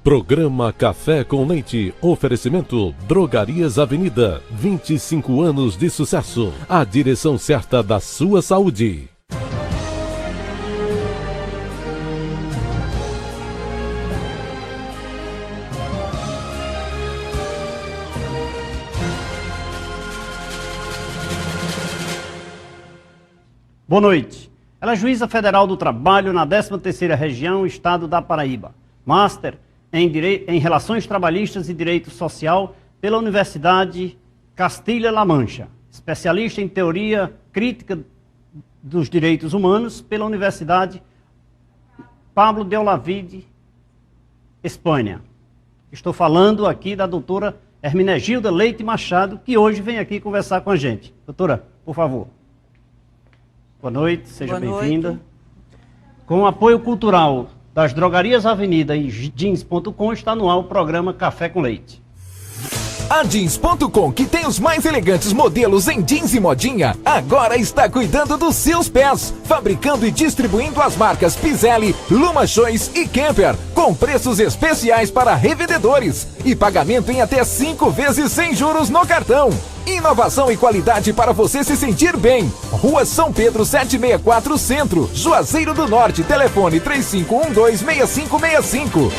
Programa Café com Leite. Oferecimento Drogarias Avenida. 25 anos de sucesso. A direção certa da sua saúde. Boa noite. Ela é juíza federal do trabalho na 13ª Região, Estado da Paraíba. Master em Relações Trabalhistas e Direito Social pela Universidade Castilha-La Mancha. Especialista em Teoria Crítica dos Direitos Humanos pela Universidade Pablo de Olavide, Espanha. Estou falando aqui da doutora Hermenegilda Leite Machado, que hoje vem aqui conversar com a gente. Doutora, por favor. Boa noite, seja bem-vinda. Com o apoio cultural das Drogarias Avenida e jeans.com está no ar o programa Café com Leite. A jeans.com, que tem os mais elegantes modelos em jeans e modinha, agora está cuidando dos seus pés, fabricando e distribuindo as marcas Piselli, Luma Choice e Kemper, com preços especiais para revendedores e pagamento em até 5 vezes sem juros no cartão. Inovação e qualidade para você se sentir bem. Rua São Pedro 764 Centro, Juazeiro do Norte, telefone 3512-6565.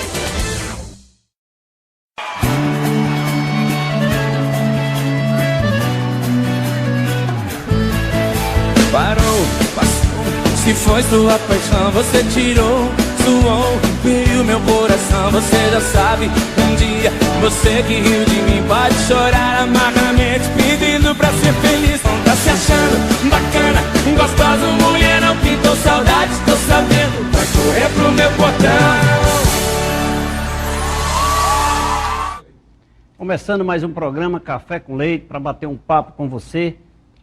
Parou, passou. Se foi sua paixão, você tirou, suou, veio meu coração, você já sabe. Um dia você que riu de mim pode chorar amargamente, pedindo pra ser feliz. Não tá se achando bacana, gostosa, mulher, não pintou saudade, tô sabendo, vai correr pro meu portão. Começando mais um programa Café com Leite para bater um papo com você,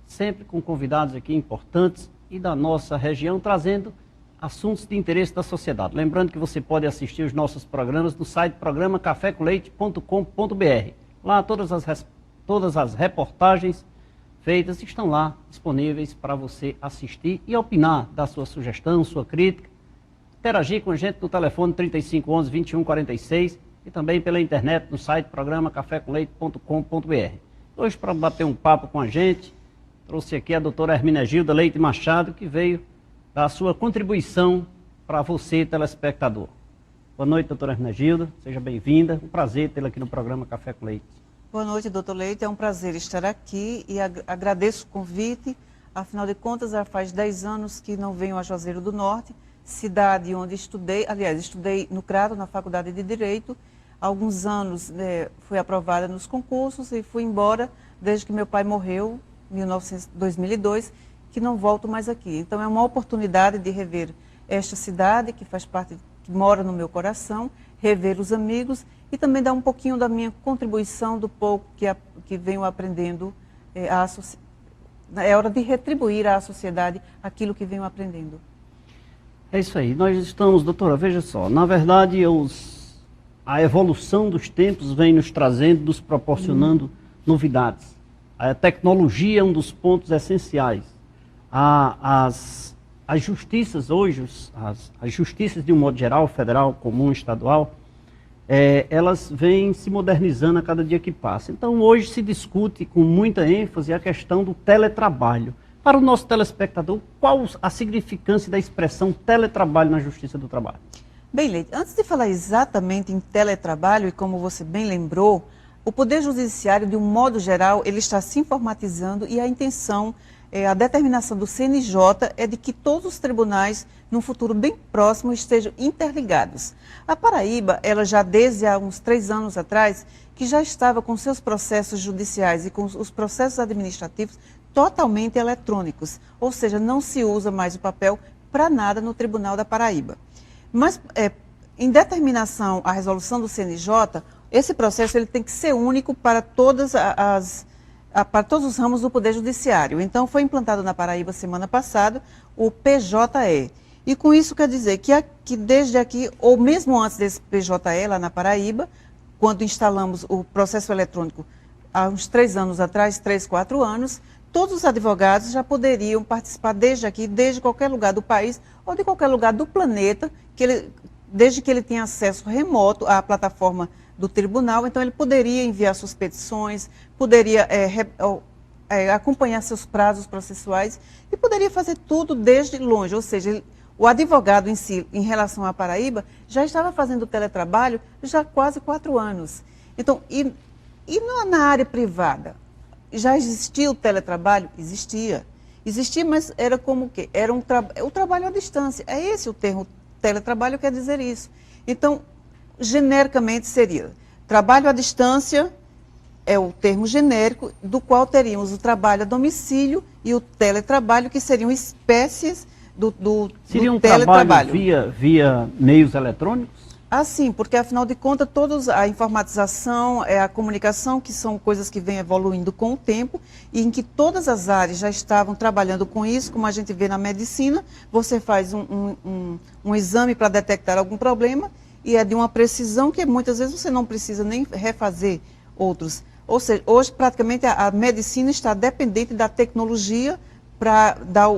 sempre com convidados aqui importantes e da nossa região, trazendo assuntos de interesse da sociedade. Lembrando que você pode assistir os nossos programas no site programacafécomleite.com.br. Lá todas as reportagens feitas estão lá disponíveis para você assistir e opinar, dar sua sugestão, sua crítica, interagir com a gente no telefone 3511-2146 e também pela internet no site programacafécomleite.com.br. Hoje, para bater um papo com a gente, trouxe aqui a doutora Hermenegilda Leite Machado, que veio dar a sua contribuição para você, telespectador. Boa noite, doutora Hermenegilda, seja bem-vinda. Um prazer tê-la aqui no programa Café com Leite. Boa noite, doutor Leite. É um prazer estar aqui e agradeço o convite. Afinal de contas, já faz 10 anos que não venho a Juazeiro do Norte, cidade onde estudei, aliás, estudei no Crato, na Faculdade de Direito. Há alguns anos fui aprovada nos concursos e fui embora desde que meu pai morreu, em 2002, que não volto mais aqui. Então é uma oportunidade de rever esta cidade, que faz parte, que mora no meu coração, rever os amigos e também dar um pouquinho da minha contribuição, do pouco que venho aprendendo. É hora de retribuir à sociedade aquilo que venho aprendendo. É isso aí. Nós estamos, doutora, veja só, na verdade a evolução dos tempos vem nos trazendo, nos proporcionando novidades. A tecnologia é um dos pontos essenciais. As justiças hoje, as justiças de um modo geral, federal, comum, estadual, elas vêm se modernizando a cada dia que passa. Então hoje se discute com muita ênfase a questão do teletrabalho. Para o nosso telespectador, qual a significância da expressão teletrabalho na Justiça do Trabalho? Bem, Leite, antes de falar exatamente em teletrabalho, e como você bem lembrou, o Poder Judiciário, de um modo geral, ele está se informatizando e a intenção, a determinação do CNJ é de que todos os tribunais, num futuro bem próximo, estejam interligados. A Paraíba, ela já desde há uns 3 anos atrás, que já estava com seus processos judiciais e com os processos administrativos totalmente eletrônicos, ou seja, não se usa mais o papel para nada no Tribunal da Paraíba. Mas, em determinação à resolução do CNJ, esse processo ele tem que ser único para todos os ramos do Poder Judiciário. Então, foi implantado na Paraíba semana passada o PJE. E com isso quer dizer que desde aqui, ou mesmo antes desse PJE lá na Paraíba, quando instalamos o processo eletrônico há uns 3 anos atrás, 3, 4 anos, todos os advogados já poderiam participar desde aqui, desde qualquer lugar do país ou de qualquer lugar do planeta, desde que ele tenha acesso remoto à plataforma do tribunal, então ele poderia enviar suas petições, poderia acompanhar seus prazos processuais e poderia fazer tudo desde longe, ou seja, o advogado em si, em relação à Paraíba, já estava fazendo teletrabalho já há quase 4 anos. Então, e na área privada, já existia o teletrabalho? Existia. Existia, mas era como o quê? Era o trabalho à distância. É esse o termo teletrabalho, quer dizer isso. Então, genericamente seria trabalho à distância, é o termo genérico, do qual teríamos o trabalho a domicílio e o teletrabalho, que seriam espécies Seria um teletrabalho. Trabalho via meios eletrônicos? Ah, sim, porque afinal de contas, a informatização, a comunicação, que são coisas que vêm evoluindo com o tempo, e em que todas as áreas já estavam trabalhando com isso, como a gente vê na medicina, você faz um exame para detectar algum problema, e é de uma precisão que muitas vezes você não precisa nem refazer outros. Ou seja, hoje praticamente a medicina está dependente da tecnologia para dar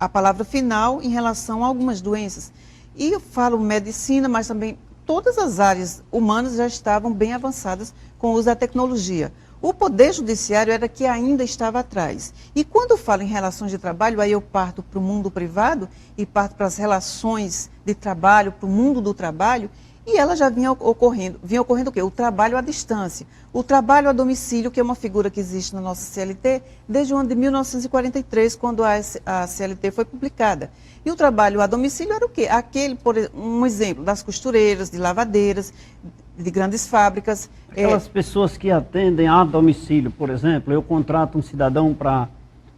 a palavra final em relação a algumas doenças. E eu falo medicina, mas também todas as áreas humanas já estavam bem avançadas com o uso da tecnologia. O Poder Judiciário era que ainda estava atrás. E quando eu falo em relações de trabalho, aí eu parto para o mundo privado e parto para as relações de trabalho, para o mundo do trabalho, e ela já vinha ocorrendo o quê? O trabalho à distância. O trabalho a domicílio, que é uma figura que existe na nossa CLT desde o ano de 1943, quando a CLT foi publicada. E o trabalho a domicílio era o quê? Um exemplo, das costureiras, de lavadeiras, de grandes fábricas. Aquelas pessoas que atendem a domicílio, por exemplo, eu contrato um cidadão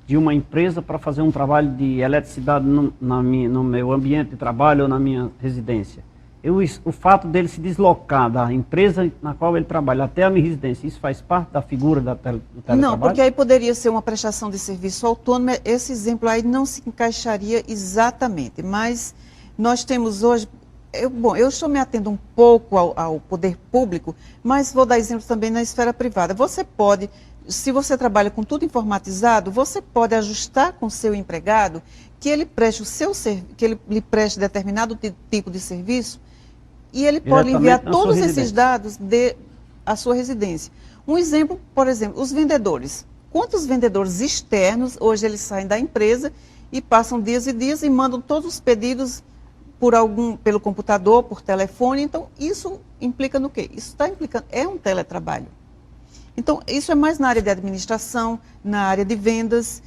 de uma empresa para fazer um trabalho de eletricidade no meu ambiente de trabalho ou na minha residência. O fato dele se deslocar da empresa na qual ele trabalha até a minha residência, isso faz parte da figura do teletrabalho? Não, porque aí poderia ser uma prestação de serviço autônomo. Esse exemplo aí não se encaixaria exatamente, mas nós temos hoje... eu estou me atendo um pouco ao poder público, mas vou dar exemplos também na esfera privada. Você pode, se você trabalha com tudo informatizado, você pode ajustar com o seu empregado que ele preste que ele lhe preste determinado tipo de serviço, e ele pode enviar todos esses dados à sua residência. Um exemplo, por exemplo, os vendedores. Quantos vendedores externos, hoje eles saem da empresa e passam dias e dias e mandam todos os pedidos pelo computador, por telefone. Então, isso implica no quê? Isso está implicando, é um teletrabalho. Então, isso é mais na área de administração, na área de vendas,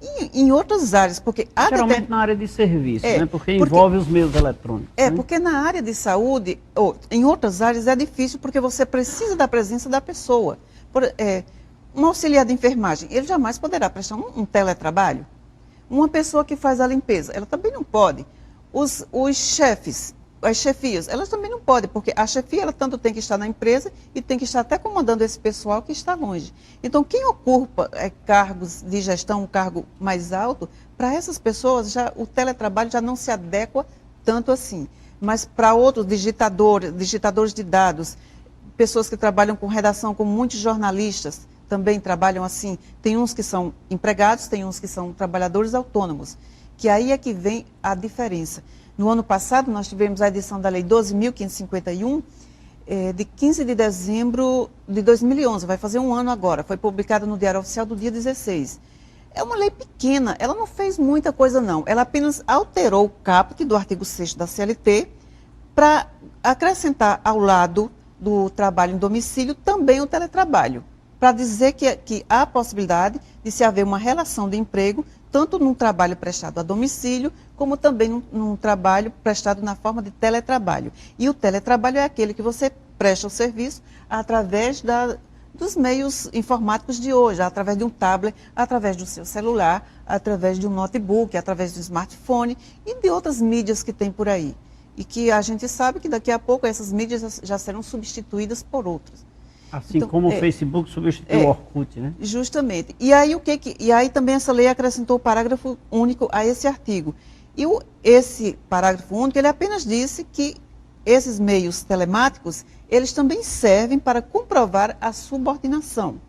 e em outras áreas, porque... Geralmente na área de serviço, né? Porque envolve os meios eletrônicos. É, né? Porque na área de saúde, ou em outras áreas é difícil, porque você precisa da presença da pessoa. Um auxiliar de enfermagem, ele jamais poderá prestar um teletrabalho. Uma pessoa que faz a limpeza, ela também não pode. Os chefes, as chefias, elas também não podem, porque a chefia ela tanto tem que estar na empresa e tem que estar até comandando esse pessoal que está longe. Então, quem ocupa cargos de gestão, um cargo mais alto, para essas pessoas o teletrabalho já não se adequa tanto assim. Mas para outros digitadores de dados, pessoas que trabalham com redação, como muitos jornalistas também trabalham assim. Tem uns que são empregados, tem uns que são trabalhadores autônomos, que aí é que vem a diferença. No ano passado, nós tivemos a edição da Lei 12.551, de 15 de dezembro de 2011, vai fazer um ano agora, foi publicada no Diário Oficial do dia 16. É uma lei pequena, ela não fez muita coisa não, ela apenas alterou o caput do artigo 6º da CLT para acrescentar ao lado do trabalho em domicílio também o teletrabalho, para dizer que há a possibilidade de se haver uma relação de emprego, tanto num trabalho prestado a domicílio, como também num trabalho prestado na forma de teletrabalho. E o teletrabalho é aquele que você presta o serviço através dos meios informáticos de hoje, através de um tablet, através do seu celular, através de um notebook, através do smartphone e de outras mídias que tem por aí. E que a gente sabe que daqui a pouco essas mídias já serão substituídas por outras. Assim então, como o Facebook substituiu o Orkut, né? Justamente. E aí, e aí também essa lei acrescentou o parágrafo único a esse artigo. E esse parágrafo único, ele apenas disse que esses meios telemáticos, eles também servem para comprovar a subordinação.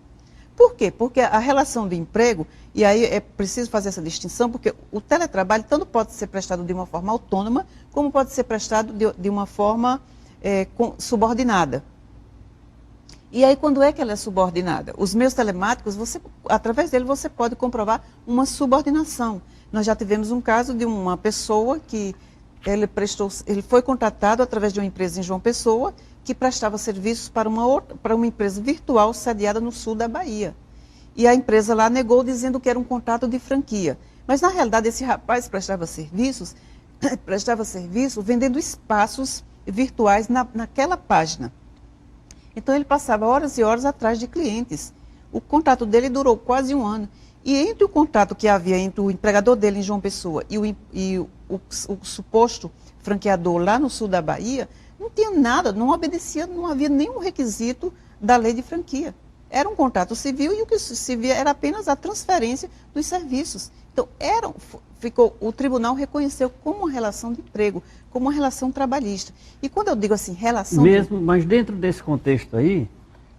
Por quê? Porque a relação de emprego, e aí é preciso fazer essa distinção, porque o teletrabalho tanto pode ser prestado de uma forma autônoma, como pode ser prestado de uma forma subordinada. E aí, quando é que ela é subordinada? Os meios telemáticos, através dele, você pode comprovar uma subordinação. Nós já tivemos um caso de uma pessoa que ele foi contratado através de uma empresa em João Pessoa, que prestava serviços para uma empresa virtual sediada no sul da Bahia. E a empresa lá negou, dizendo que era um contrato de franquia. Mas, na realidade, esse rapaz prestava serviço vendendo espaços virtuais naquela página. Então, ele passava horas e horas atrás de clientes. O contrato dele durou quase 1 ano. E entre o contrato que havia entre o empregador dele em João Pessoa e o suposto franqueador lá no sul da Bahia, não tinha nada, não obedecia, não havia nenhum requisito da lei de franquia. Era um contrato civil e o que se via era apenas a transferência dos serviços. Então, o tribunal reconheceu como uma relação de emprego, como uma relação trabalhista. E quando eu digo assim, relação... Mas dentro desse contexto aí,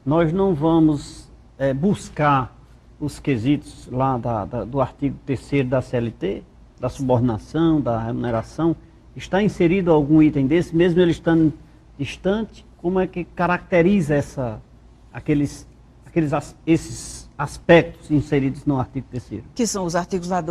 nós não vamos buscar os quesitos lá do artigo 3º da CLT, da subordinação, da remuneração. Está inserido algum item desse, mesmo ele estando distante? Como é que caracteriza esses aspectos inseridos no artigo 3º? Que são os artigos lá,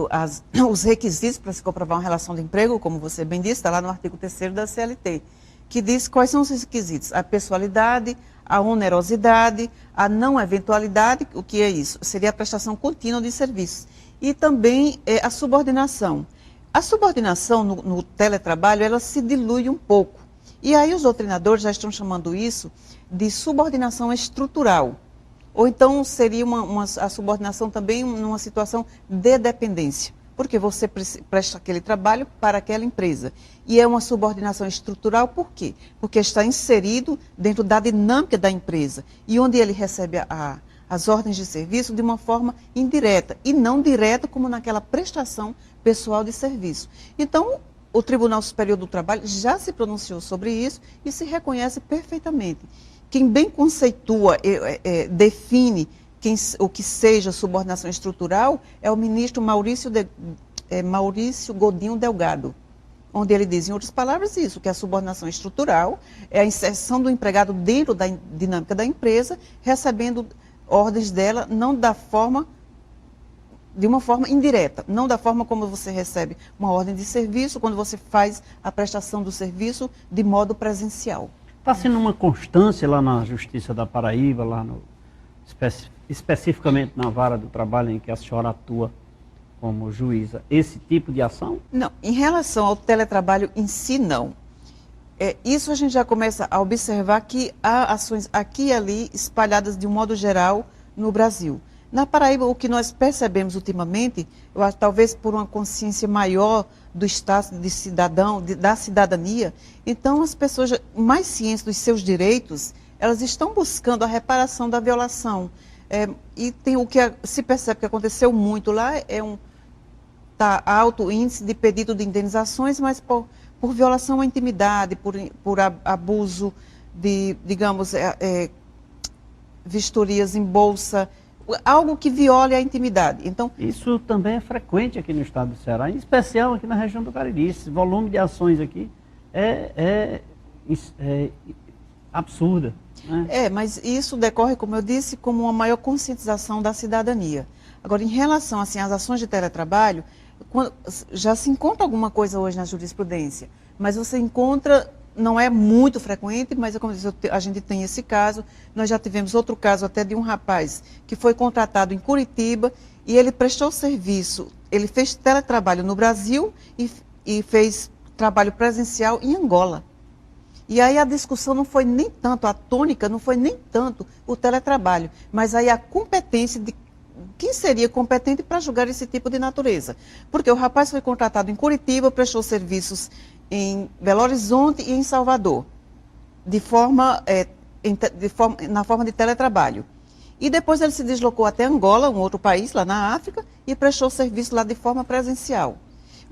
os requisitos para se comprovar uma relação de emprego, como você bem disse, está lá no artigo 3º da CLT, que diz quais são os requisitos: a pessoalidade, a onerosidade, a não eventualidade. O que é isso? Seria a prestação contínua de serviços. E também a subordinação. A subordinação no teletrabalho, ela se dilui um pouco. E aí os doutrinadores já estão chamando isso de subordinação estrutural. Ou então seria a subordinação também numa situação de dependência. Porque você presta aquele trabalho para aquela empresa. E é uma subordinação estrutural por quê? Porque está inserido dentro da dinâmica da empresa. E onde ele recebe as ordens de serviço de uma forma indireta. E não direta como naquela prestação pessoal de serviço. Então, o Tribunal Superior do Trabalho já se pronunciou sobre isso e se reconhece perfeitamente. Quem bem conceitua, define o que seja subordinação estrutural é o ministro Maurício Godinho Delgado, onde ele diz, em outras palavras, isso, que a subordinação estrutural é a inserção do empregado dentro da dinâmica da empresa, recebendo ordens dela, não de uma forma indireta, não da forma como você recebe uma ordem de serviço, quando você faz a prestação do serviço de modo presencial. Está sendo uma constância lá na Justiça da Paraíba, especificamente na Vara do Trabalho, em que a senhora atua como juíza, esse tipo de ação? Não, em relação ao teletrabalho em si, não. Isso a gente já começa a observar que há ações aqui e ali espalhadas de um modo geral no Brasil. Na Paraíba, o que nós percebemos ultimamente, eu acho, talvez por uma consciência maior do status de cidadão, da cidadania, então as pessoas mais cientes dos seus direitos, elas estão buscando a reparação da violação. E tem o que se percebe que aconteceu muito lá, tá alto o índice de pedido de indenizações, mas por violação à intimidade, por abuso de, digamos, vistorias em bolsa, algo que viole a intimidade. Então, isso também é frequente aqui no estado do Ceará, em especial aqui na região do Cariri. Esse volume de ações aqui é absurda. Né? Mas isso decorre, como eu disse, como uma maior conscientização da cidadania. Agora, em relação assim, às ações de teletrabalho, já se encontra alguma coisa hoje na jurisprudência, mas você encontra... Não é muito frequente, mas como eu disse, a gente tem esse caso. Nós já tivemos outro caso até de um rapaz que foi contratado em Curitiba e ele prestou serviço, ele fez teletrabalho no Brasil e fez trabalho presencial em Angola. E aí a discussão não foi nem tanto, a tônica não foi nem tanto o teletrabalho, mas aí a competência de quem seria competente para julgar esse tipo de natureza. Porque o rapaz foi contratado em Curitiba, prestou serviços em Belo Horizonte e em Salvador, na forma de teletrabalho. E depois ele se deslocou até Angola, um outro país, lá na África, e prestou serviço lá de forma presencial.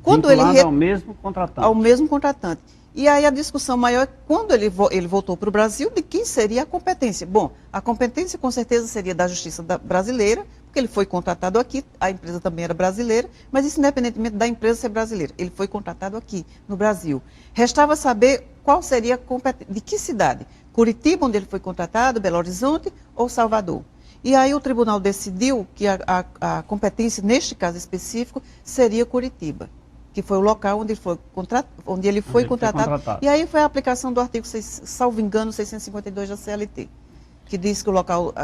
Quando ele ao mesmo contratante. Ao mesmo contratante. E aí a discussão maior é quando ele voltou para o Brasil, de quem seria a competência. Bom, a competência com certeza seria da Justiça brasileira, porque ele foi contratado aqui, a empresa também era brasileira, mas isso independentemente da empresa ser brasileira. Ele foi contratado aqui, no Brasil. Restava saber qual seria a competência, de que cidade? Curitiba, onde ele foi contratado, Belo Horizonte ou Salvador? E aí o tribunal decidiu que a competência, neste caso específico, seria Curitiba, que foi o local onde ele foi contratado. E aí foi a aplicação do artigo, salvo engano, 652 da CLT, que diz que,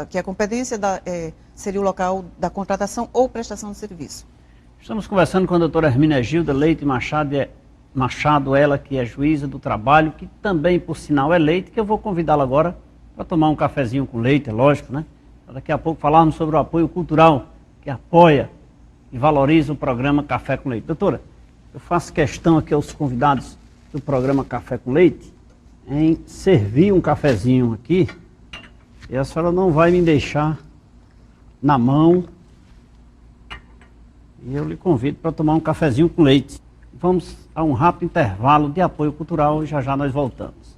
que a competência seria o local da contratação ou prestação de serviço. Estamos conversando com a doutora Hermínia Gilda Leite Machado, ela que é juíza do trabalho, que também, por sinal, é leite, que eu vou convidá-la agora para tomar um cafezinho com leite, é lógico, né? Daqui a pouco falarmos sobre o apoio cultural que apoia e valoriza o programa Café com Leite. Doutora, eu faço questão aqui aos convidados do programa Café com Leite em servir um cafezinho aqui, e a senhora não vai me deixar na mão, e eu lhe convido para tomar um cafezinho com leite. Vamos a um rápido intervalo de apoio cultural e já já nós voltamos.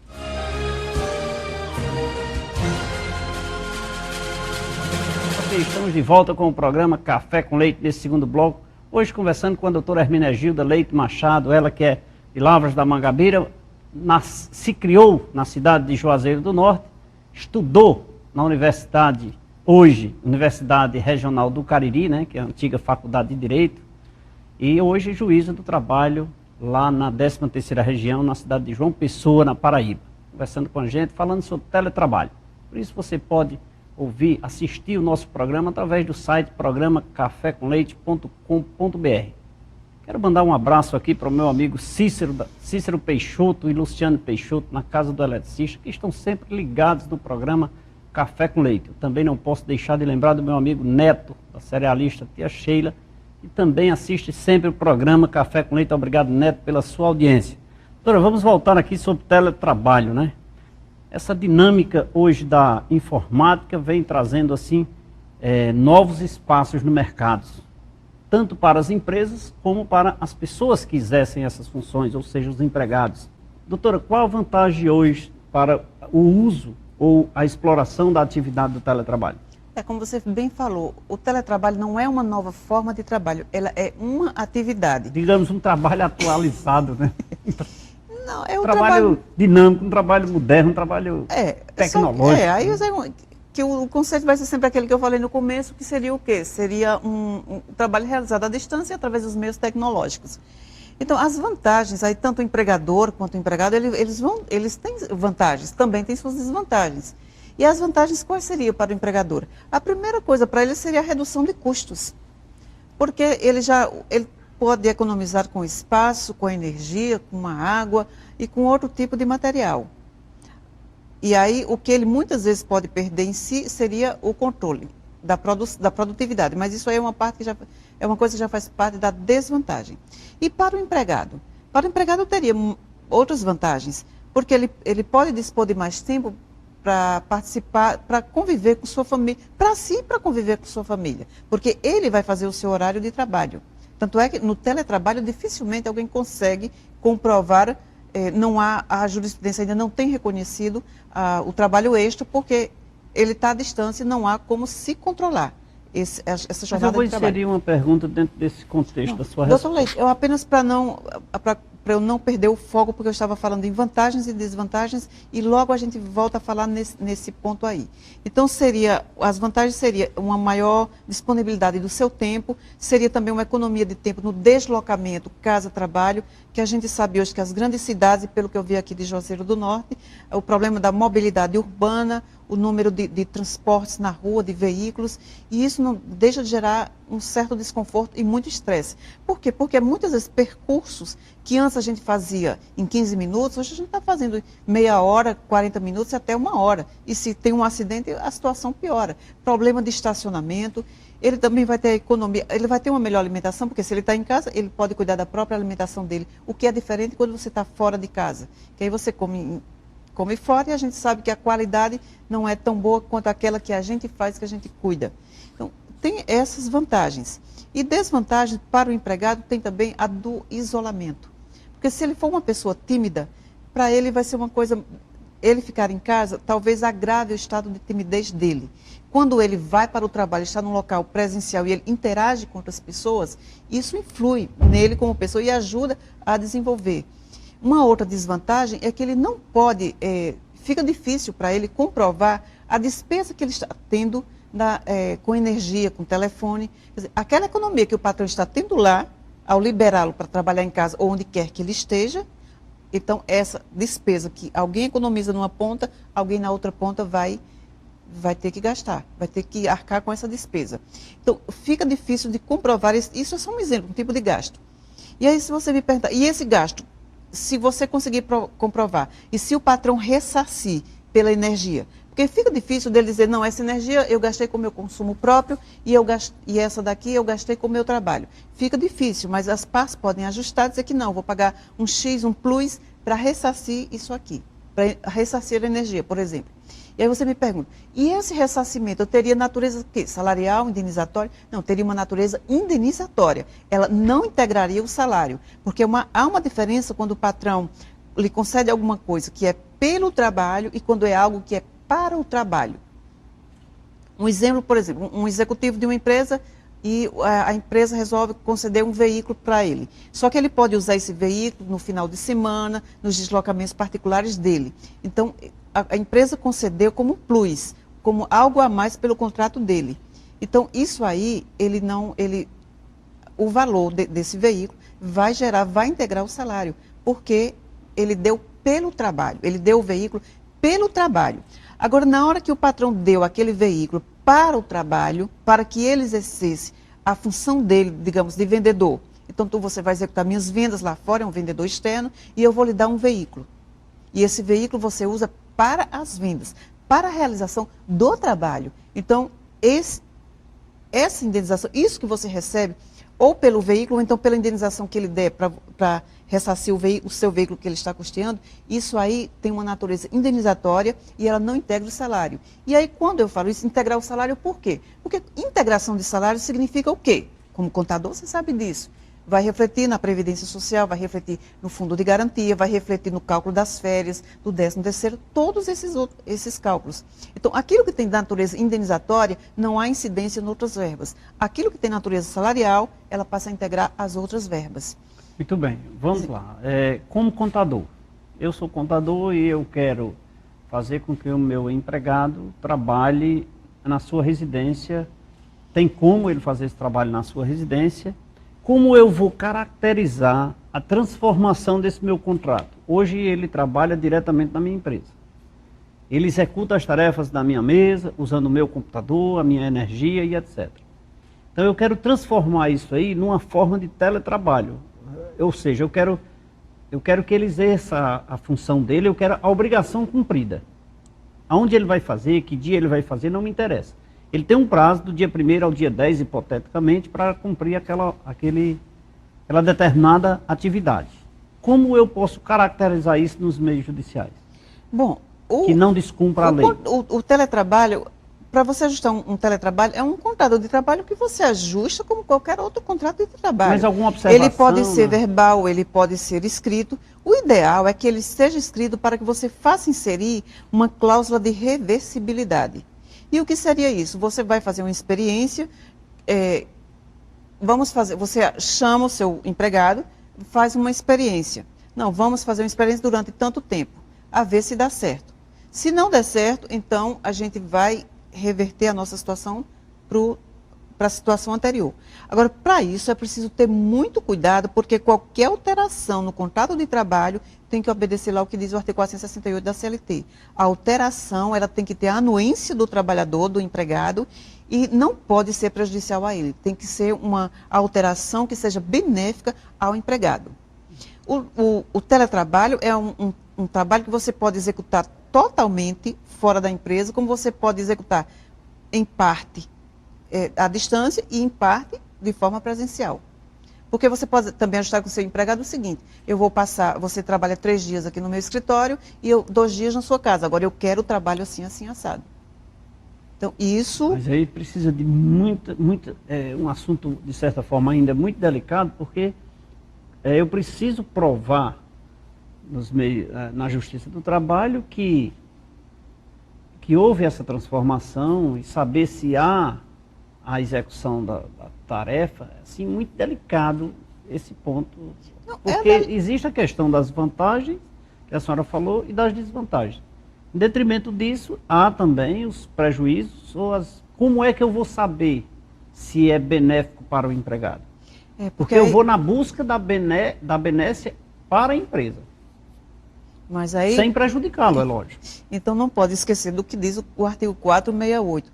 Estamos de volta com o programa Café com Leite nesse segundo bloco. Hoje conversando com a doutora Hermínia Gilda Leite Machado, ela que é de Lavras da Mangabeira, se criou na cidade de Juazeiro do Norte, estudou na Universidade Regional do Cariri, né, que é a antiga Faculdade de Direito, e hoje juíza do trabalho lá na 13ª região, na cidade de João Pessoa, na Paraíba. Conversando com a gente, falando sobre teletrabalho. Por isso você pode assistir o nosso programa através do site programacafécomleite.com.br. Quero mandar um abraço aqui para o meu amigo Cícero Peixoto e Luciano Peixoto, na Casa do Eletricista, que estão sempre ligados no programa Café com Leite. Eu também não posso deixar de lembrar do meu amigo Neto, da cerealista Tia Sheila, que também assiste sempre o programa Café com Leite. Obrigado, Neto, pela sua audiência. Doutora, vamos voltar aqui sobre teletrabalho, né? Essa dinâmica hoje da informática vem trazendo assim novos espaços no mercado, tanto para as empresas como para as pessoas que exercem essas funções, ou seja, os empregados. Doutora, qual a vantagem hoje para o uso ou a exploração da atividade do teletrabalho? Como você bem falou, o teletrabalho não é uma nova forma de trabalho, ela é uma atividade. Digamos, um trabalho atualizado, né? Não, é um trabalho dinâmico, um trabalho moderno, um trabalho tecnológico. Aí eu sei que o conceito vai ser sempre aquele que eu falei no começo, que seria o quê? Seria um trabalho realizado à distância através dos meios tecnológicos. Então, as vantagens, aí tanto o empregador quanto o empregado, eles têm vantagens, também têm suas desvantagens. E as vantagens quais seriam para o empregador? A primeira coisa para ele seria a redução de custos, porque ele pode economizar com espaço, com energia, com a água e com outro tipo de material. E aí, o que ele muitas vezes pode perder em si seria o controle da produtividade, mas isso aí é uma coisa que já faz parte da desvantagem. E para o empregado? Para o empregado teria outras vantagens, porque ele pode dispor de mais tempo para participar, para conviver com sua família, para si e para conviver com sua família, porque ele vai fazer o seu horário de trabalho. Tanto é que no teletrabalho dificilmente alguém consegue comprovar, a jurisprudência ainda não tem reconhecido o trabalho extra, porque ele está à distância e não há como se controlar essa jornada de trabalho. Mas eu vou inserir uma pergunta dentro desse contexto da sua resposta. Doutor Leite, eu apenas para eu não perder o foco, porque eu estava falando em vantagens e desvantagens, e logo a gente volta a falar nesse ponto aí. Então, as vantagens seriam uma maior disponibilidade do seu tempo, seria também uma economia de tempo no deslocamento casa-trabalho, que a gente sabe hoje que as grandes cidades, pelo que eu vi aqui de Juazeiro do Norte, o problema da mobilidade urbana, o número de transportes na rua, de veículos, e isso não deixa de gerar um certo desconforto e muito estresse. Por quê? Porque muitas vezes percursos que antes a gente fazia em 15 minutos, hoje a gente está fazendo meia hora, 40 minutos e até uma hora. E se tem um acidente, a situação piora. Problema de estacionamento, ele também vai ter economia, ele vai ter uma melhor alimentação, porque se ele está em casa, ele pode cuidar da própria alimentação dele, o que é diferente quando você está fora de casa, que aí você come fora e a gente sabe que a qualidade não é tão boa quanto aquela que a gente faz, que a gente cuida. Então, tem essas vantagens. E desvantagem para o empregado tem também a do isolamento. Porque se ele for uma pessoa tímida, para ele vai ser uma coisa, ele ficar em casa, talvez agrave o estado de timidez dele. Quando ele vai para o trabalho, está num local presencial e ele interage com outras pessoas, isso influi nele como pessoa e ajuda a desenvolver. Uma outra desvantagem é que ele não pode, fica difícil para ele comprovar a despesa que ele está tendo com energia, com telefone. Quer dizer, aquela economia que o patrão está tendo lá, ao liberá-lo para trabalhar em casa ou onde quer que ele esteja, então essa despesa que alguém economiza numa ponta, alguém na outra ponta vai ter que gastar, vai ter que arcar com essa despesa. Então, fica difícil de comprovar, isso é só um exemplo, um tipo de gasto. E aí, se você me perguntar, e esse gasto, se você conseguir comprovar, e se o patrão ressarcir pela energia, porque fica difícil dele dizer, não, essa energia eu gastei com o meu consumo próprio e essa daqui eu gastei com o meu trabalho. Fica difícil, mas as partes podem ajustar e dizer que não, vou pagar um X, um plus, para ressarcir isso aqui, para ressarcir a energia, por exemplo. E aí você me pergunta, e esse ressarcimento, eu teria natureza quê? Salarial, indenizatória? Não, teria uma natureza indenizatória. Ela não integraria o salário, porque há uma diferença quando o patrão lhe concede alguma coisa que é pelo trabalho e quando é algo que é para o trabalho. Um exemplo, por exemplo, um executivo de uma empresa e a empresa resolve conceder um veículo para ele. Só que ele pode usar esse veículo no final de semana, nos deslocamentos particulares dele. Então, a empresa concedeu como plus, como algo a mais pelo contrato dele. Então, isso aí, o valor desse veículo vai integrar o salário, porque ele deu pelo trabalho, ele deu o veículo pelo trabalho. Agora, na hora que o patrão deu aquele veículo para o trabalho, para que ele exercesse a função dele, digamos, de vendedor. Então, você vai executar minhas vendas lá fora, é um vendedor externo, e eu vou lhe dar um veículo. E esse veículo você usa para as vendas, para a realização do trabalho. Então, essa indenização, isso que você recebe, ou pelo veículo, ou então pela indenização que ele der para ressarcir o seu veículo que ele está custeando, isso aí tem uma natureza indenizatória e ela não integra o salário. E aí, quando eu falo isso, integrar o salário, por quê? Porque integração de salário significa o quê? Como contador, você sabe disso. Vai refletir na Previdência Social, vai refletir no Fundo de Garantia, vai refletir no cálculo das férias, do 13º, todos esses cálculos. Então, aquilo que tem natureza indenizatória, não há incidência em outras verbas. Aquilo que tem natureza salarial, ela passa a integrar as outras verbas. Muito bem, vamos lá. Como contador, eu sou contador e eu quero fazer com que o meu empregado trabalhe na sua residência. Tem como ele fazer esse trabalho na sua residência? Como eu vou caracterizar a transformação desse meu contrato? Hoje ele trabalha diretamente na minha empresa. Ele executa as tarefas da minha mesa, usando o meu computador, a minha energia e etc. Então eu quero transformar isso aí numa forma de teletrabalho. Ou seja, eu quero que ele exerça a função dele, eu quero a obrigação cumprida. Aonde ele vai fazer, que dia ele vai fazer, não me interessa. Ele tem um prazo do dia 1º ao dia 10, hipoteticamente, para cumprir aquela determinada atividade. Como eu posso caracterizar isso nos meios judiciais? Bom, que não descumpra a lei. O teletrabalho, para você ajustar um teletrabalho, é um contrato de trabalho que você ajusta como qualquer outro contrato de trabalho. Mas alguma observação? Ele pode ser verbal, ele pode ser escrito. O ideal é que ele seja escrito para que você faça inserir uma cláusula de reversibilidade. E o que seria isso? Você vai fazer uma experiência, você chama o seu empregado, faz uma experiência. Não, vamos fazer uma experiência durante tanto tempo, a ver se dá certo. Se não der certo, então a gente vai reverter a nossa situação para a situação anterior. Agora, para isso é preciso ter muito cuidado, porque qualquer alteração no contrato de trabalho tem que obedecer lá o que diz o artigo 468 da CLT. A alteração, ela tem que ter a anuência do trabalhador, do empregado, e não pode ser prejudicial a ele. Tem que ser uma alteração que seja benéfica ao empregado. O teletrabalho é um trabalho que você pode executar totalmente fora da empresa, como você pode executar em parte à distância e em parte de forma presencial. Porque você pode também ajustar com o seu empregado o seguinte: você trabalha 3 dias aqui no meu escritório e 2 dias na sua casa. Agora eu quero o trabalho assim, assim, assado. Então, isso... Mas aí precisa de um assunto, de certa forma, ainda muito delicado, porque eu preciso provar na Justiça do Trabalho que houve essa transformação e saber se há a execução da tarefa, assim, muito delicado esse ponto. Não, porque existe a questão das vantagens, que a senhora falou, e das desvantagens. Em detrimento disso, há também os prejuízos, como é que eu vou saber se é benéfico para o empregado? Porque eu vou na busca da benécia para a empresa. Mas aí, sem prejudicá-lo, é lógico. Então não pode esquecer do que diz o artigo 468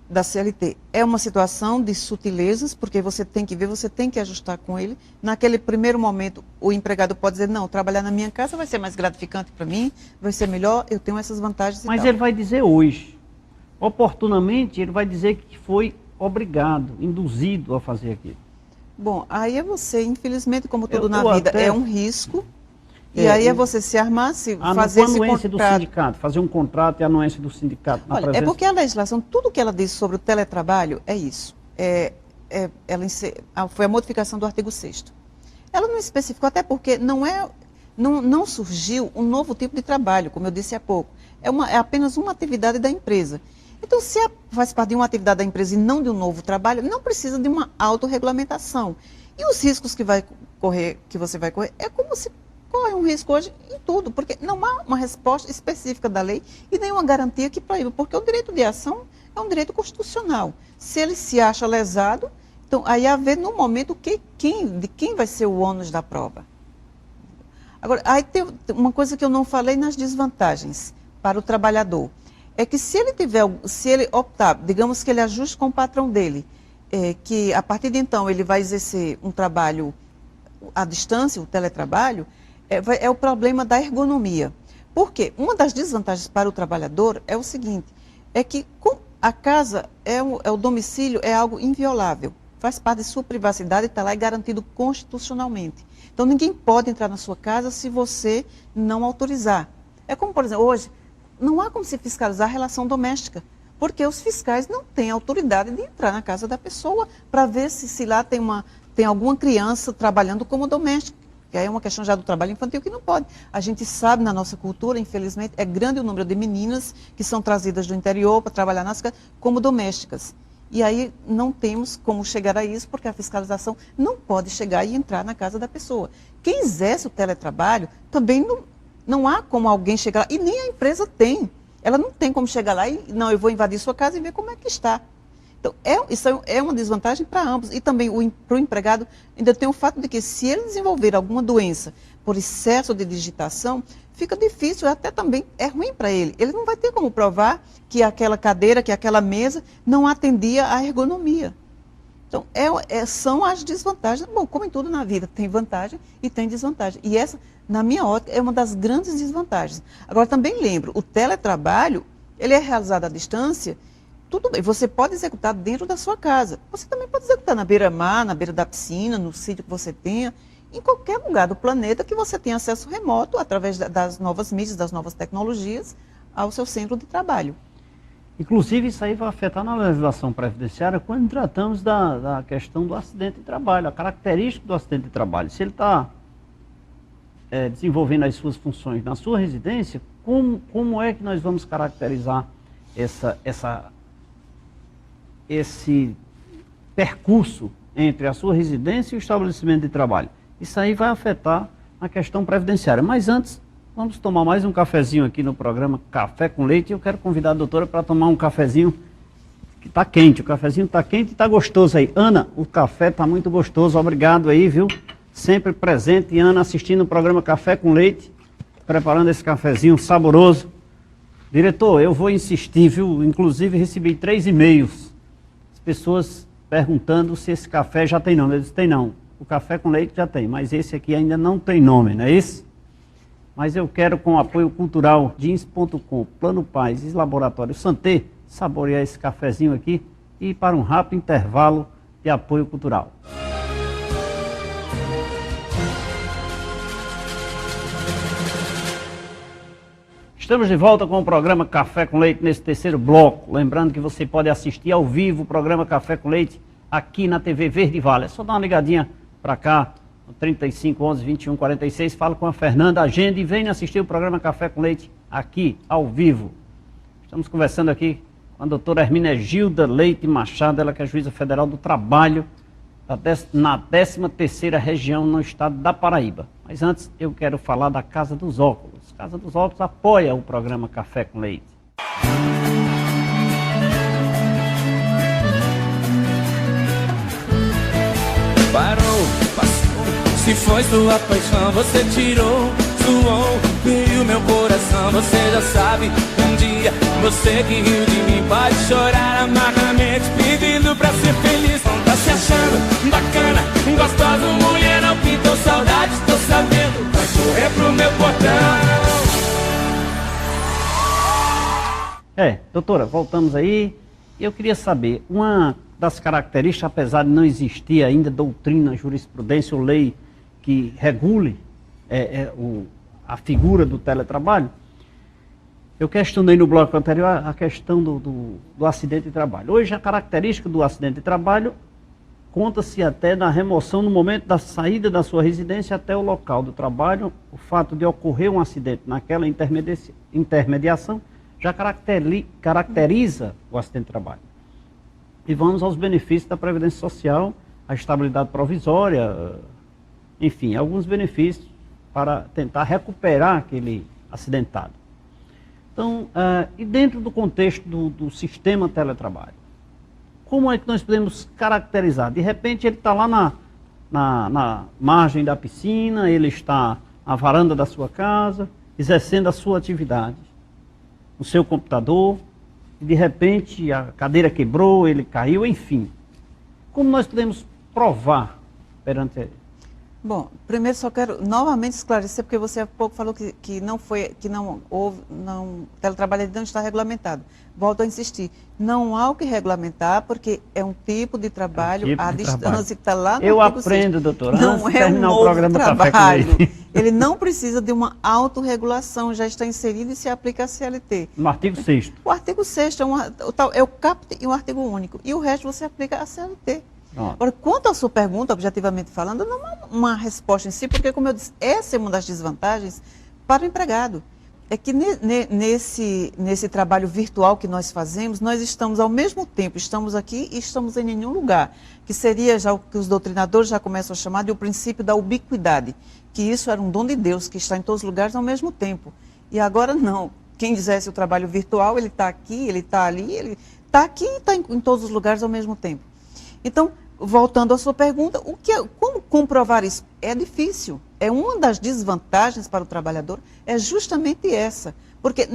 da CLT. É uma situação de sutilezas, porque você tem que ver, você tem que ajustar com ele. Naquele primeiro momento, o empregado pode dizer, não, trabalhar na minha casa vai ser mais gratificante para mim, vai ser melhor, eu tenho essas vantagens. Mas ele vai dizer hoje, oportunamente, ele vai dizer que foi obrigado, induzido a fazer aquilo. Bom, aí é você, infelizmente, como tudo na vida, é um risco. E aí é você se armar, se fazer esse contrato. Do sindicato, fazer um contrato e a anuência do sindicato. Olha, é porque a legislação, tudo que ela diz sobre o teletrabalho é isso. Foi a modificação do artigo 6º. Ela não especificou, até porque não surgiu um novo tipo de trabalho, como eu disse há pouco. É apenas uma atividade da empresa. Então, se faz parte de uma atividade da empresa e não de um novo trabalho, não precisa de uma autorregulamentação. E os riscos que você vai correr, é como se corre um risco hoje em tudo, porque não há uma resposta específica da lei e nenhuma garantia que proíba, porque o direito de ação é um direito constitucional. Se ele se acha lesado, então aí há a ver no momento de quem vai ser o ônus da prova. Agora, aí tem uma coisa que eu não falei nas desvantagens para o trabalhador, é que se ele optar, digamos que ele ajuste com o patrão dele, que a partir de então ele vai exercer um trabalho à distância, o teletrabalho, é o problema da ergonomia. Por quê? Uma das desvantagens para o trabalhador é o seguinte, é que a casa, o domicílio é algo inviolável, faz parte de sua privacidade, está lá e garantido constitucionalmente. Então ninguém pode entrar na sua casa se você não autorizar. É como, por exemplo, hoje, não há como se fiscalizar a relação doméstica, porque os fiscais não têm autoridade de entrar na casa da pessoa para ver se lá tem alguma criança trabalhando como doméstica. Que aí é uma questão já do trabalho infantil que não pode. A gente sabe na nossa cultura, infelizmente, é grande o número de meninas que são trazidas do interior para trabalhar nas casas como domésticas. E aí não temos como chegar a isso, porque a fiscalização não pode chegar e entrar na casa da pessoa. Quem exerce o teletrabalho, também não há como alguém chegar lá, e nem a empresa tem. Ela não tem como chegar lá e, não, eu vou invadir sua casa e ver como é que está. Então, isso é uma desvantagem para ambos. E também para o empregado ainda tem o fato de que se ele desenvolver alguma doença por excesso de digitação, fica difícil, até também é ruim para ele. Ele não vai ter como provar que aquela cadeira, que aquela mesa não atendia à ergonomia. Então, são as desvantagens. Bom, como em tudo na vida, tem vantagem e tem desvantagem. E essa, na minha ótica, é uma das grandes desvantagens. Agora, também lembro, o teletrabalho, ele é realizado à distância. Tudo bem, você pode executar dentro da sua casa. Você também pode executar na beira-mar, na beira da piscina, no sítio que você tenha, em qualquer lugar do planeta que você tenha acesso remoto, através das novas mídias, das novas tecnologias, ao seu centro de trabalho. Inclusive, isso aí vai afetar na legislação previdenciária quando tratamos da questão do acidente de trabalho, a característica do acidente de trabalho. Se ele está desenvolvendo as suas funções na sua residência, como é que nós vamos caracterizar esse percurso entre a sua residência e o estabelecimento de trabalho? Isso aí vai afetar a questão previdenciária. Mas antes, vamos tomar mais um cafezinho aqui no programa Café com Leite. Eu quero convidar a doutora para tomar um cafezinho que está quente. O cafezinho está quente e está gostoso aí. Ana, o café está muito gostoso. Obrigado aí, viu? Sempre presente. E Ana assistindo o programa Café com Leite, preparando esse cafezinho saboroso. Diretor, eu vou insistir, viu? Inclusive recebi 3 e-mails. Pessoas perguntando se esse café já tem nome. Eu disse, tem não. O café com leite já tem, mas esse aqui ainda não tem nome, não é isso? Mas eu quero, com o apoio cultural Jeans.com, Plano Paz e Laboratório Santé, saborear esse cafezinho aqui e ir para um rápido intervalo de apoio cultural. Estamos de volta com o programa Café com Leite nesse terceiro bloco. Lembrando que você pode assistir ao vivo o programa Café com Leite aqui na TV Verde Vale. É só dar uma ligadinha para cá 35 11 21 46. Fala com a Fernanda, agenda e venha assistir o programa Café com Leite aqui, ao vivo. Estamos conversando aqui com a doutora Hermenegilda Leite Machado, ela que é juíza federal do trabalho na 13ª região no estado da Paraíba. Mas antes eu quero falar da Casa dos Óculos. Casa dos Óculos apoia o programa Café com Leite. Parou, passou. Se foi sua paixão, você tirou, suou, e o meu coração, você já sabe. Um dia você que riu de mim pode chorar amargamente, pedindo pra ser feliz. Não tá se achando bacana, gostosa, mulher não pintou saudade, tô sabendo, vai correr pro meu portão. Doutora, voltamos aí. Eu queria saber, uma das características, apesar de não existir ainda doutrina, jurisprudência ou lei que regule a figura do teletrabalho, eu questionei no bloco anterior a questão do acidente de trabalho. Hoje a característica do acidente de trabalho conta-se até na remoção no momento da saída da sua residência até o local do trabalho. O fato de ocorrer um acidente naquela intermediação já caracteriza o acidente de trabalho. E vamos aos benefícios da Previdência Social, a estabilidade provisória, enfim, alguns benefícios para tentar recuperar aquele acidentado. Então, e dentro do contexto do sistema teletrabalho, como é que nós podemos caracterizar? De repente ele está lá na margem da piscina, ele está na varanda da sua casa, exercendo a sua atividade, no seu computador, e de repente a cadeira quebrou, ele caiu, enfim. Como nós podemos provar perante ele? Bom, primeiro só quero novamente esclarecer, porque você há pouco falou que o teletrabalho não está regulamentado. Volto a insistir, não há o que regulamentar, porque é um tipo de trabalho à distância que está lá no Eu artigo aprendo, 6º. doutora, não antes de é terminar um o programa trabalho. Café com Leite. Ele não precisa de uma autorregulação, já está inserido e se aplica à CLT. No artigo 6º. O artigo 6º é o caput e o artigo único, e o resto você aplica à CLT. Agora, quanto à sua pergunta, objetivamente falando, não é uma resposta em si, porque, como eu disse, essa é uma das desvantagens para o empregado. É que nesse trabalho virtual que nós fazemos, nós estamos ao mesmo tempo, estamos aqui e estamos em nenhum lugar, que seria já o que os doutrinadores já começam a chamar de o princípio da ubiquidade, que isso era um dom de Deus, que está em todos os lugares ao mesmo tempo. E agora não. Quem exerce o trabalho virtual, ele está aqui, ele está ali, ele está aqui e está em todos os lugares ao mesmo tempo. Então, voltando à sua pergunta, como comprovar isso? É difícil. É uma das desvantagens para o trabalhador, é justamente essa. Porque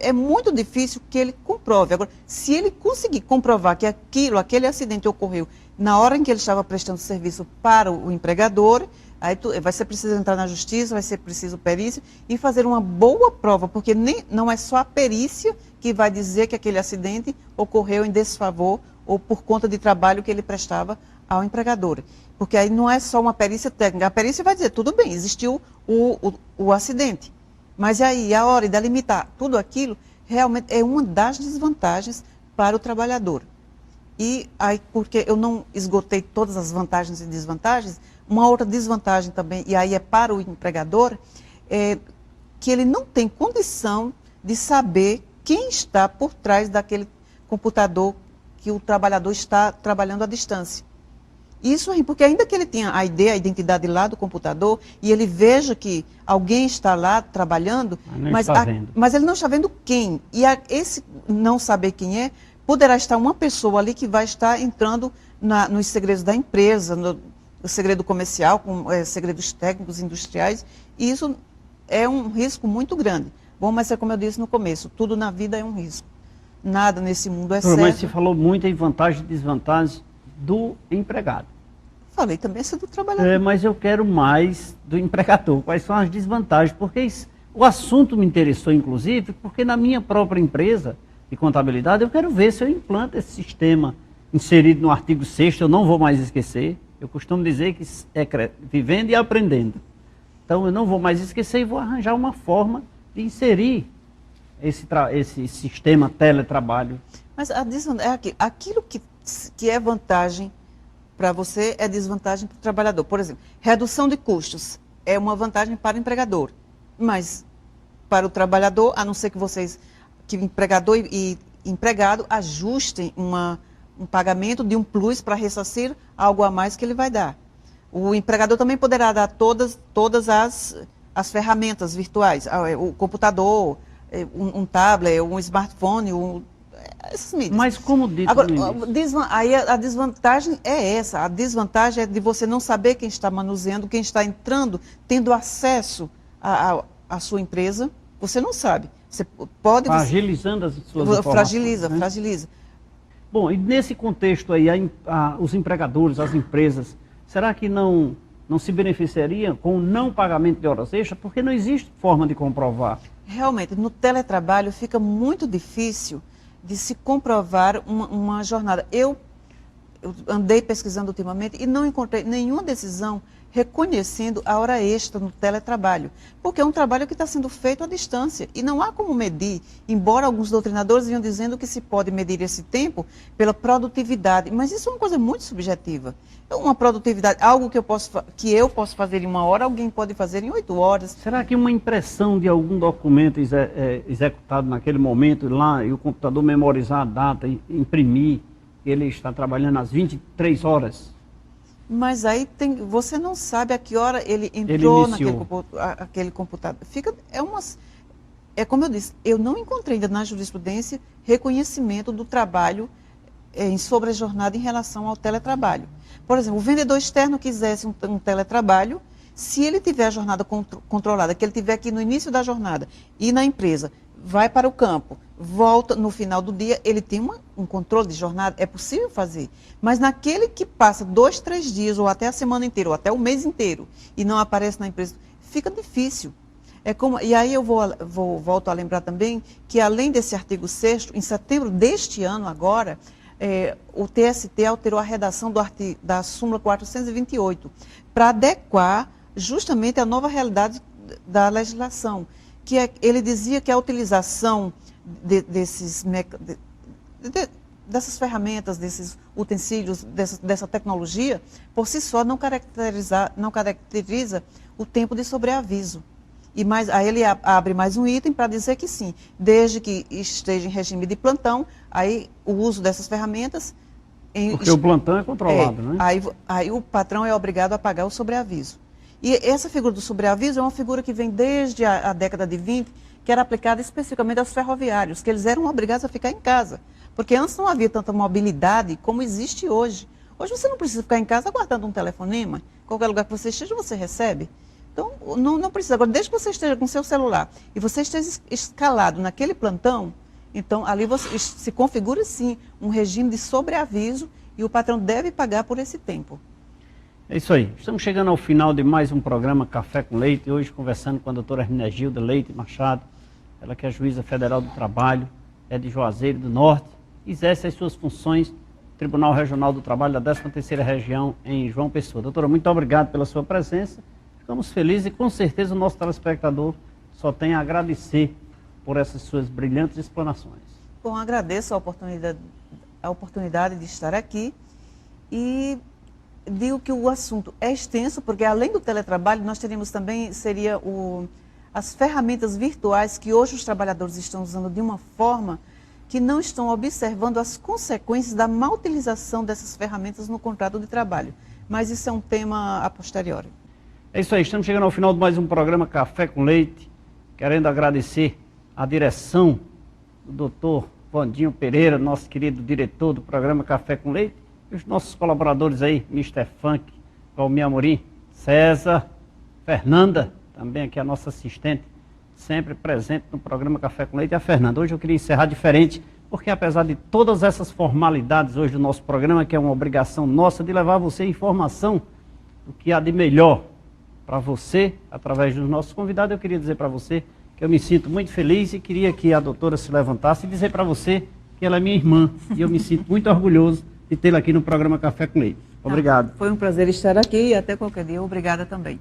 é muito difícil que ele comprove. Agora, se ele conseguir comprovar que aquele acidente ocorreu na hora em que ele estava prestando serviço para o empregador, aí vai ser preciso entrar na justiça, vai ser preciso perícia e fazer uma boa prova, porque não é só a perícia que vai dizer que aquele acidente ocorreu em desfavor ou por conta de trabalho que ele prestava ao empregador. Porque aí não é só uma perícia técnica. A perícia vai dizer, tudo bem, existiu o acidente. Mas aí, a hora de delimitar tudo aquilo, realmente é uma das desvantagens para o trabalhador. E aí, porque eu não esgotei todas as vantagens e desvantagens, uma outra desvantagem também, e aí é para o empregador, é que ele não tem condição de saber quem está por trás daquele computador que o trabalhador está trabalhando à distância. Isso aí, porque ainda que ele tenha a identidade lá do computador, e ele veja que alguém está lá trabalhando, mas ele não está vendo quem. E esse não saber quem é, poderá estar uma pessoa ali que vai estar entrando nos segredos da empresa, no segredo comercial, segredos técnicos, industriais, e isso é um risco muito grande. Bom, mas é como eu disse no começo, tudo na vida é um risco. Nada nesse mundo é certo. Mas você falou muito em vantagens e desvantagens do empregado. Falei também essa do trabalhador. Mas eu quero mais do empregador. Quais são as desvantagens? Porque o assunto me interessou, inclusive, porque na minha própria empresa de contabilidade, eu quero ver se eu implanto esse sistema inserido no artigo 6º, eu não vou mais esquecer. Eu costumo dizer que é vivendo e aprendendo. Então, eu não vou mais esquecer e vou arranjar uma forma de inserir esse sistema teletrabalho. Mas aquilo que é vantagem para você é desvantagem para o trabalhador. Por exemplo, redução de custos é uma vantagem para o empregador, mas para o trabalhador, a não ser que empregador e empregado ajustem um pagamento de um plus para ressarcir algo a mais que ele vai dar. O empregador também poderá dar todas as ferramentas virtuais, o computador, um tablet, um smartphone, essas mídias. Mas como dito agora, no início, aí a desvantagem é essa. A desvantagem é de você não saber quem está manuseando, quem está entrando, tendo acesso à sua empresa. Você não sabe. Você pode... fragilizando as suas informações. Fragiliza. Bom, e nesse contexto aí, os empregadores, as empresas, será que não se beneficiariam com o não pagamento de horas extras? Porque não existe forma de comprovar. Realmente, no teletrabalho fica muito difícil de se comprovar uma jornada. Eu andei pesquisando ultimamente e não encontrei nenhuma decisão reconhecendo a hora extra no teletrabalho, porque é um trabalho que está sendo feito à distância e não há como medir, embora alguns doutrinadores venham dizendo que se pode medir esse tempo pela produtividade, mas isso é uma coisa muito subjetiva. Uma produtividade, algo que eu posso fazer em 1 hora, alguém pode fazer em 8 horas. Será que uma impressão de algum documento executado naquele momento lá e o computador memorizar a data e imprimir, ele está trabalhando às 23 horas? Mas aí você não sabe a que hora ele entrou naquele computador. É como eu disse, eu não encontrei ainda na jurisprudência reconhecimento do trabalho em sobrejornada em relação ao teletrabalho. Por exemplo, o vendedor externo quisesse um teletrabalho, se ele tiver a jornada controlada, que ele tiver aqui no início da jornada e na empresa, vai para o campo, volta no final do dia, ele tem um controle de jornada, é possível fazer. Mas naquele que passa 2, 3 dias, ou até a semana inteira, ou até o mês inteiro, e não aparece na empresa, fica difícil. E aí eu volto a lembrar também que, além desse artigo 6º, em setembro deste ano agora, o TST alterou a redação da súmula 428, para adequar justamente a nova realidade da legislação, que ele dizia que a utilização dessas ferramentas, desses utensílios, dessa tecnologia, por si só não caracteriza o tempo de sobreaviso. Aí ele abre mais um item para dizer que sim, desde que esteja em regime de plantão, aí o uso dessas ferramentas... Porque o plantão é controlado, né? Aí o patrão é obrigado a pagar o sobreaviso. E essa figura do sobreaviso é uma figura que vem desde a década de 20, que era aplicada especificamente aos ferroviários, que eles eram obrigados a ficar em casa. Porque antes não havia tanta mobilidade como existe hoje. Hoje você não precisa ficar em casa aguardando um telefonema. Qualquer lugar que você esteja, você recebe. Então, não precisa. Agora, desde que você esteja com seu celular e você esteja escalado naquele plantão, então ali você se configura, sim, um regime de sobreaviso e o patrão deve pagar por esse tempo. É isso aí. Estamos chegando ao final de mais um programa Café com Leite. Hoje conversando com a doutora Hermenegilda Leite Machado, ela que é juíza federal do trabalho, é de Juazeiro do Norte, exerce as suas funções no Tribunal Regional do Trabalho da 13ª Região em João Pessoa. Doutora, muito obrigado pela sua presença. Ficamos felizes e com certeza o nosso telespectador só tem a agradecer por essas suas brilhantes explanações. Bom, agradeço a oportunidade de estar aqui e digo que o assunto é extenso, porque além do teletrabalho, nós teríamos também, as ferramentas virtuais que hoje os trabalhadores estão usando de uma forma que não estão observando as consequências da má utilização dessas ferramentas no contrato de trabalho. Mas isso é um tema a posteriori. É isso aí, estamos chegando ao final de mais um programa Café com Leite, querendo agradecer a direção do doutor Vandinho Pereira, nosso querido diretor do programa Café com Leite, e os nossos colaboradores aí, Mr. Funk, Valmir Amorim, César, Fernanda, também aqui a nossa assistente, sempre presente no programa Café com Leite, e a Fernanda. Hoje eu queria encerrar diferente, porque apesar de todas essas formalidades hoje do nosso programa, que é uma obrigação nossa de levar a você informação do que há de melhor para você, através dos nossos convidados, eu queria dizer para você que eu me sinto muito feliz e queria que a doutora se levantasse e dizer para você que ela é minha irmã, e eu me sinto muito orgulhoso de tê-la aqui no programa Café com Leite. Obrigado. Foi um prazer estar aqui e até qualquer dia. Obrigada também.